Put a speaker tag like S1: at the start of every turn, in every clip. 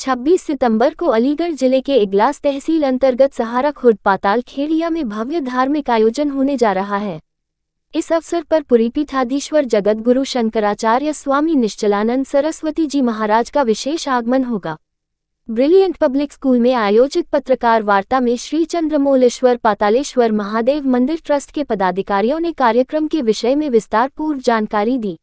S1: 26 सितंबर को अलीगढ़ जिले के इगलास तहसील अंतर्गत सहारा खुर्द पाताल खेड़िया में भव्य धार्मिक आयोजन होने जा रहा है। इस अवसर पर पुरी पीठाधीश्वर जगतगुरु शंकराचार्य स्वामी निश्चलानंद सरस्वती जी महाराज का विशेष आगमन होगा। ब्रिलियंट पब्लिक स्कूल में आयोजित पत्रकार वार्ता में श्री चंद्रमौलेश्वर पातालेश्वर महादेव मंदिर ट्रस्ट के पदाधिकारियों ने कार्यक्रम के विषय में विस्तारपूर्व जानकारी दी।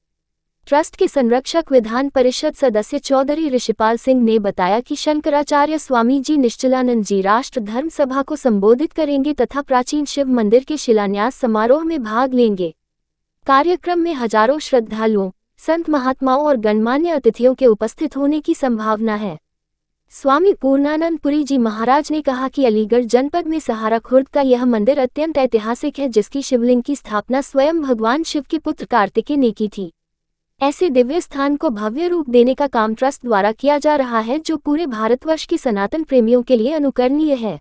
S1: ट्रस्ट के संरक्षक विधान परिषद सदस्य चौधरी ऋषिपाल सिंह ने बताया कि शंकराचार्य स्वामी जी निश्चलानंद जी राष्ट्र धर्म सभा को संबोधित करेंगे तथा प्राचीन शिव मंदिर के शिलान्यास समारोह में भाग लेंगे। कार्यक्रम में हजारों श्रद्धालुओं, संत महात्माओं और गणमान्य अतिथियों के उपस्थित होने की संभावना है। स्वामी पूर्णानंद पुरी जी महाराज ने कहा कि अलीगढ़ जनपद में सहारा खुर्द का यह मंदिर अत्यंत ऐतिहासिक है, जिसकी शिवलिंग की स्थापना स्वयं भगवान शिव के पुत्र कार्तिकेय ने की थी। ऐसे दिव्य स्थान को भव्य रूप देने का काम ट्रस्ट द्वारा किया जा रहा है, जो पूरे भारतवर्ष के सनातन प्रेमियों के लिए अनुकरणीय है।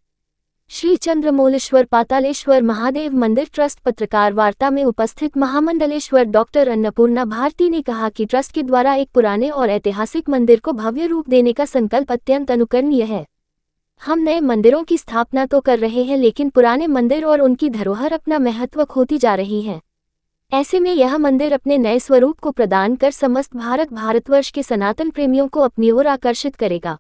S1: श्री चंद्रमौलेश्वर पातालेश्वर महादेव मंदिर ट्रस्ट पत्रकार वार्ता में उपस्थित महामंडलेश्वर डॉक्टर अन्नपूर्णा भारती ने कहा कि ट्रस्ट के द्वारा एक पुराने और ऐतिहासिक मंदिर को भव्य रूप देने का संकल्प अत्यंत अनुकरणीय है। हम नए मंदिरों की स्थापना तो कर रहे हैं, लेकिन पुराने मंदिर और उनकी धरोहर अपना महत्व खोती जा रही है। ऐसे में यह मंदिर अपने नए स्वरूप को प्रदान कर समस्त भारतवर्ष के सनातन प्रेमियों को अपनी ओर आकर्षित करेगा।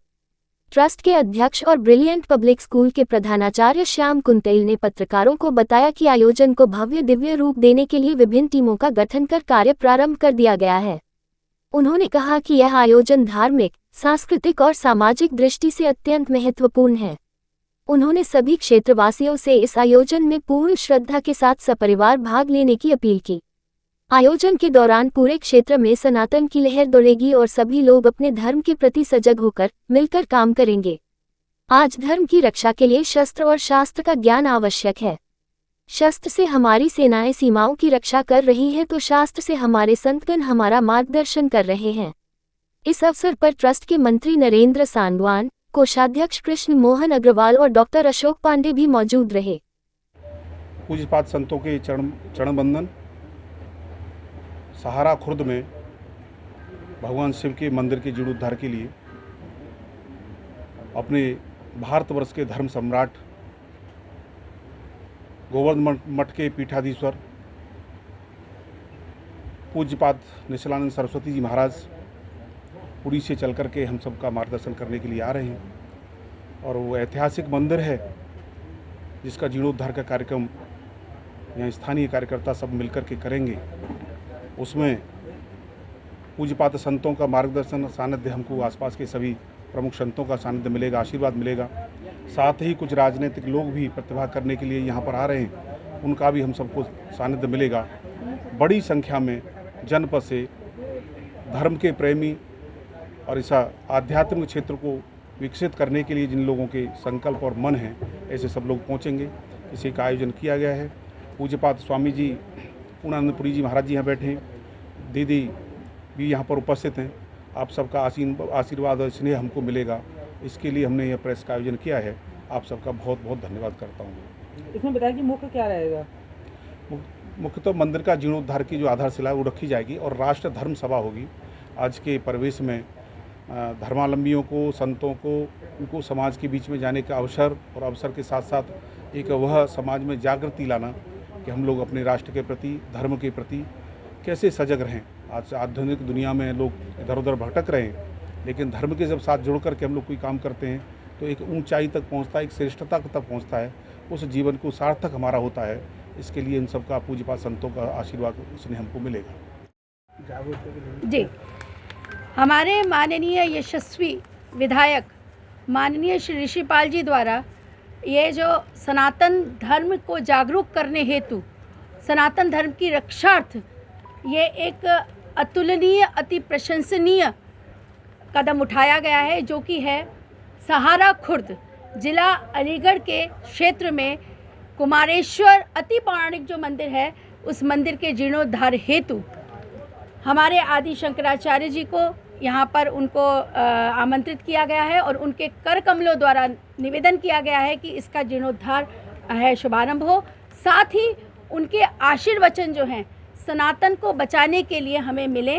S1: ट्रस्ट के अध्यक्ष और ब्रिलियंट पब्लिक स्कूल के प्रधानाचार्य श्याम कुंतेल ने पत्रकारों को बताया कि आयोजन को भव्य दिव्य रूप देने के लिए विभिन्न टीमों का गठन कर कार्य प्रारंभ कर दिया गया है। उन्होंने कहा कि यह आयोजन धार्मिक, सांस्कृतिक और सामाजिक दृष्टि से अत्यंत महत्वपूर्ण है। उन्होंने सभी क्षेत्रवासियों से इस आयोजन में पूर्ण श्रद्धा के साथ सपरिवार भाग लेने की अपील की। आयोजन के दौरान पूरे क्षेत्र में सनातन की लहर दौड़ेगी और सभी लोग अपने धर्म के प्रति सजग होकर मिलकर काम करेंगे। आज धर्म की रक्षा के लिए शस्त्र और शास्त्र का ज्ञान आवश्यक है। शस्त्र से हमारी सेनाएं सीमाओं की रक्षा कर रही हैं, तो शास्त्र से हमारे संतगण हमारा मार्गदर्शन कर रहे हैं। इस अवसर पर ट्रस्ट के मंत्री नरेंद्र सांगवान, कोषाध्यक्ष कृष्ण मोहन अग्रवाल और डॉक्टर अशोक पांडे भी मौजूद रहे।
S2: पूज्यपाद संतों के चरण बंदन सहारा खुर्द में भगवान शिव के मंदिर के जीर्णोद्धार के लिए अपने भारतवर्ष के धर्म सम्राट गोवर्धन मठ के पीठाधीश्वर पूज्यपाद निश्चलानंद सरस्वती जी महाराज पुरी से चल कर के हम सबका मार्गदर्शन करने के लिए आ रहे हैं। और वो ऐतिहासिक मंदिर है जिसका जीर्णोद्धार का कार्यक्रम यहाँ स्थानीय कार्यकर्ता सब मिलकर के करेंगे। उसमें पूज्यपाद संतों का मार्गदर्शन सानिध्य, हमको आसपास के सभी प्रमुख संतों का सानिध्य मिलेगा, आशीर्वाद मिलेगा। साथ ही कुछ राजनीतिक लोग भी प्रतिभा करने के लिए यहाँ पर आ रहे हैं, उनका भी हम सबको सानिध्य मिलेगा। बड़ी संख्या में जनपद से धर्म के प्रेमी और इस आध्यात्मिक क्षेत्र को विकसित करने के लिए जिन लोगों के संकल्प और मन हैं, ऐसे सब लोग पहुँचेंगे। इसी का आयोजन किया गया है। पूज्यपाद स्वामी जी पूर्णानंद पुरी जी महाराज जी यहाँ बैठे हैं, दीदी भी यहाँ पर उपस्थित हैं। आप सबका आशीर्वाद और स्नेह हमको मिलेगा, इसके लिए हमने यह प्रेस का आयोजन किया है। आप सबका बहुत बहुत धन्यवाद करता हूँ।
S3: इसमें बताया कि मुख्य क्या रहेगा?
S2: मुख्य तो मंदिर का जीर्णोद्धार की जो आधारशिला है वो रखी जाएगी और राष्ट्र धर्म सभा होगी। आज के परिवेश में धर्मावलंबियों को, संतों को, उनको समाज के बीच में जाने का अवसर और अवसर के साथ साथ एक वह समाज में जागृति लाना कि हम लोग अपने राष्ट्र के प्रति, धर्म के प्रति कैसे सजग रहें। आज आधुनिक दुनिया में लोग इधर उधर भटक रहे हैं, लेकिन धर्म के जब साथ जुड़ करके हम लोग कोई काम करते हैं तो एक ऊंचाई तक पहुंचता है, एक श्रेष्ठता तक पहुंचता है, उस जीवन को सार्थक हमारा होता है। इसके लिए इन सबका पूज्यपाद संतों का आशीर्वाद उसने हमको मिलेगा।
S4: जी, हमारे माननीय यशस्वी विधायक माननीय श्री ऋषिपाल जी द्वारा ये जो सनातन धर्म को जागरूक करने हेतु सनातन धर्म की रक्षार्थ ये एक अतुलनीय, अति प्रशंसनीय कदम उठाया गया है, जो कि है सहारा खुर्द जिला अलीगढ़ के क्षेत्र में कुमारेश्वर अति पौराणिक जो मंदिर है, उस मंदिर के जीर्णोद्धार हेतु हमारे आदि शंकराचार्य जी को यहाँ पर उनको आमंत्रित किया गया है और उनके कर कमलों द्वारा निवेदन किया गया है कि इसका जीर्णोद्धार है शुभारंभ हो। साथ ही उनके आशीर्वचन जो हैं सनातन को बचाने के लिए हमें मिले।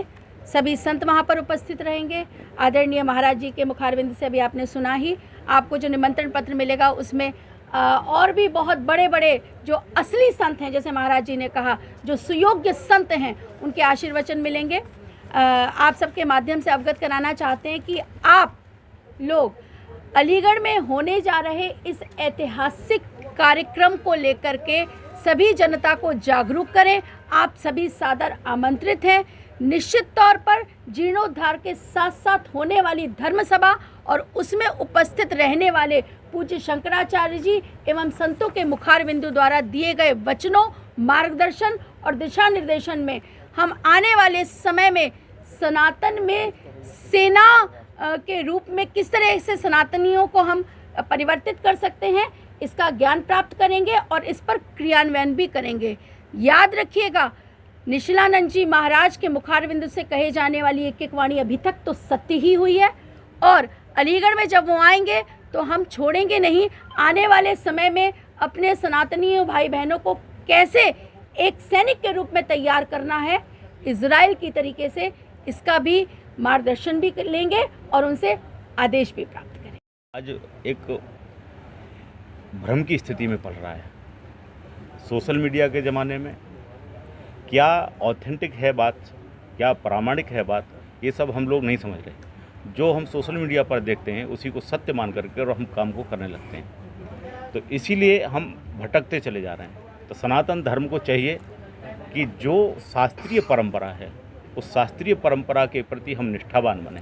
S4: सभी संत वहाँ पर उपस्थित रहेंगे। आदरणीय महाराज जी के मुखारविंद से अभी आपने सुना ही, आपको जो निमंत्रण पत्र मिलेगा उसमें और भी बहुत बड़े बड़े जो असली संत हैं, जैसे महाराज जी ने कहा, जो सुयोग्य संत हैं, उनके आशीर्वचन मिलेंगे। आप सबके माध्यम से अवगत कराना चाहते हैं कि आप लोग अलीगढ़ में होने जा रहे इस ऐतिहासिक कार्यक्रम को लेकर के सभी जनता को जागरूक करें। आप सभी सादर आमंत्रित हैं। निश्चित तौर पर जीर्णोद्धार के साथ साथ होने वाली धर्म सभा और उसमें उपस्थित रहने वाले पूज्य शंकराचार्य जी एवं संतों के मुखारविंदों द्वारा दिए गए वचनों, मार्गदर्शन और दिशा निर्देशन में हम आने वाले समय में सनातन में सेना के रूप में किस तरह से सनातनियों को हम परिवर्तित कर सकते हैं, इसका ज्ञान प्राप्त करेंगे और इस पर क्रियान्वयन भी करेंगे। याद रखिएगा, निशिलानंद जी महाराज के मुखारविंद से कहे जाने वाली एक एक वाणी अभी तक तो सत्य ही हुई है, और अलीगढ़ में जब वो आएंगे तो हम छोड़ेंगे नहीं। आने वाले समय में अपने सनातनी भाई बहनों को कैसे एक सैनिक के रूप में तैयार करना है इजराइल की तरीके से, इसका भी मार्गदर्शन भी लेंगे और उनसे आदेश भी प्राप्त करेंगे।
S3: आज एक भ्रम की स्थिति में पड़ रहा है सोशल मीडिया के ज़माने में। क्या ऑथेंटिक है बात, क्या प्रामाणिक है बात, ये सब हम लोग नहीं समझ रहे। जो हम सोशल मीडिया पर देखते हैं उसी को सत्य मान करके और हम काम को करने लगते हैं, तो इसीलिए हम भटकते चले जा रहे हैं। तो सनातन धर्म को चाहिए कि जो शास्त्रीय परंपरा है उस शास्त्रीय परंपरा के प्रति हम निष्ठावान बने।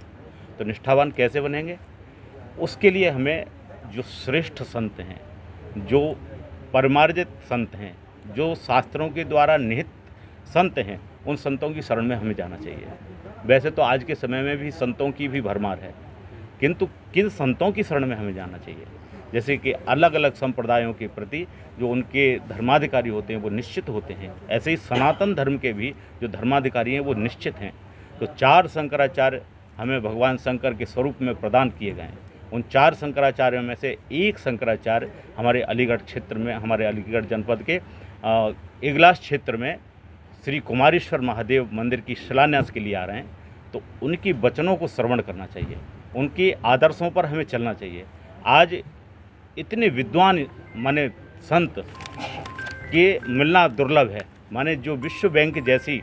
S3: तो निष्ठावान कैसे बनेंगे, उसके लिए हमें जो श्रेष्ठ संत हैं, जो परिमार्जित संत हैं, जो शास्त्रों के द्वारा निहित संत हैं, उन संतों की शरण में हमें जाना चाहिए। वैसे तो आज के समय में भी संतों की भी भरमार है, किंतु किन संतों की शरण में हमें जाना चाहिए। जैसे कि अलग अलग संप्रदायों के प्रति जो उनके धर्माधिकारी होते हैं वो निश्चित होते हैं, ऐसे ही सनातन धर्म के भी जो धर्माधिकारी हैं वो निश्चित हैं। तो 4 शंकराचार्य हमें भगवान शंकर के स्वरूप में प्रदान किए गए हैं। उन 4 शंकराचार्यों में से एक शंकराचार्य हमारे अलीगढ़ क्षेत्र में, हमारे अलीगढ़ जनपद के इगलास क्षेत्र में श्री कुमारेश्वर महादेव मंदिर की शिलान्यास के लिए आ रहे हैं। तो उनकी वचनों को श्रवण करना चाहिए, उनके आदर्शों पर हमें चलना चाहिए। आज इतने विद्वान माने संत के मिलना दुर्लभ है, माने जो विश्व बैंक जैसी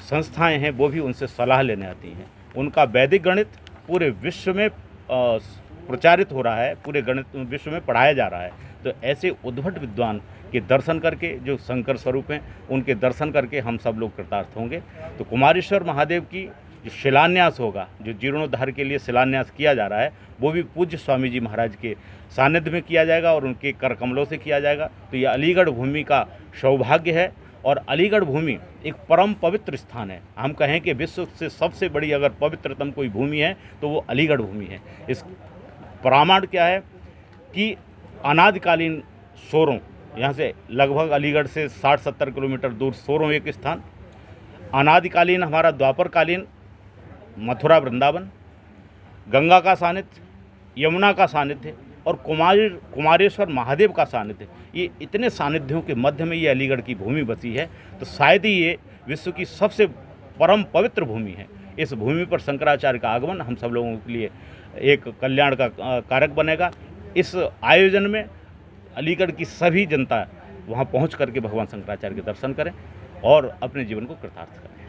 S3: संस्थाएं हैं वो भी उनसे सलाह लेने आती हैं। उनका वैदिक गणित पूरे विश्व में प्रचारित हो रहा है, पूरे गणित विश्व में पढ़ाया जा रहा है। तो ऐसे उद्भट विद्वान के दर्शन करके, जो शंकर स्वरूप हैं, उनके दर्शन करके हम सब लोग कृतार्थ होंगे। तो कुमारेश्वर महादेव की जो शिलान्यास होगा, जो जीर्णोद्धार के लिए शिलान्यास किया जा रहा है, वो भी पूज्य स्वामी जी महाराज के सानिध्य में किया जाएगा और उनके कर कमलों से किया जाएगा। तो ये अलीगढ़ भूमि का सौभाग्य है, और अलीगढ़ भूमि एक परम पवित्र स्थान है। हम कहें कि विश्व से सबसे बड़ी अगर पवित्रतम कोई भूमि है तो वो अलीगढ़ भूमि है। इस प्रमाण क्या है कि अनादिकालीन सोरों, यहाँ से लगभग अलीगढ़ से 60-70 किलोमीटर दूर सोरों एक स्थान, अनादिकालीन हमारा द्वापरकालीन मथुरा वृंदावन, गंगा का सानिध्य, यमुना का सानिध्य और कुमारेश्वर महादेव का सानिध्य, ये इतने सानिध्यों के मध्य में ये अलीगढ़ की भूमि बसी है। तो शायद ही ये विश्व की सबसे परम पवित्र भूमि है। इस भूमि पर शंकराचार्य का आगमन हम सब लोगों के लिए एक कल्याण का कारक बनेगा। इस आयोजन में अलीगढ़ की सभी जनता वहाँ पहुँच करके भगवान शंकराचार्य के दर्शन करें और अपने जीवन को कृतार्थ करें।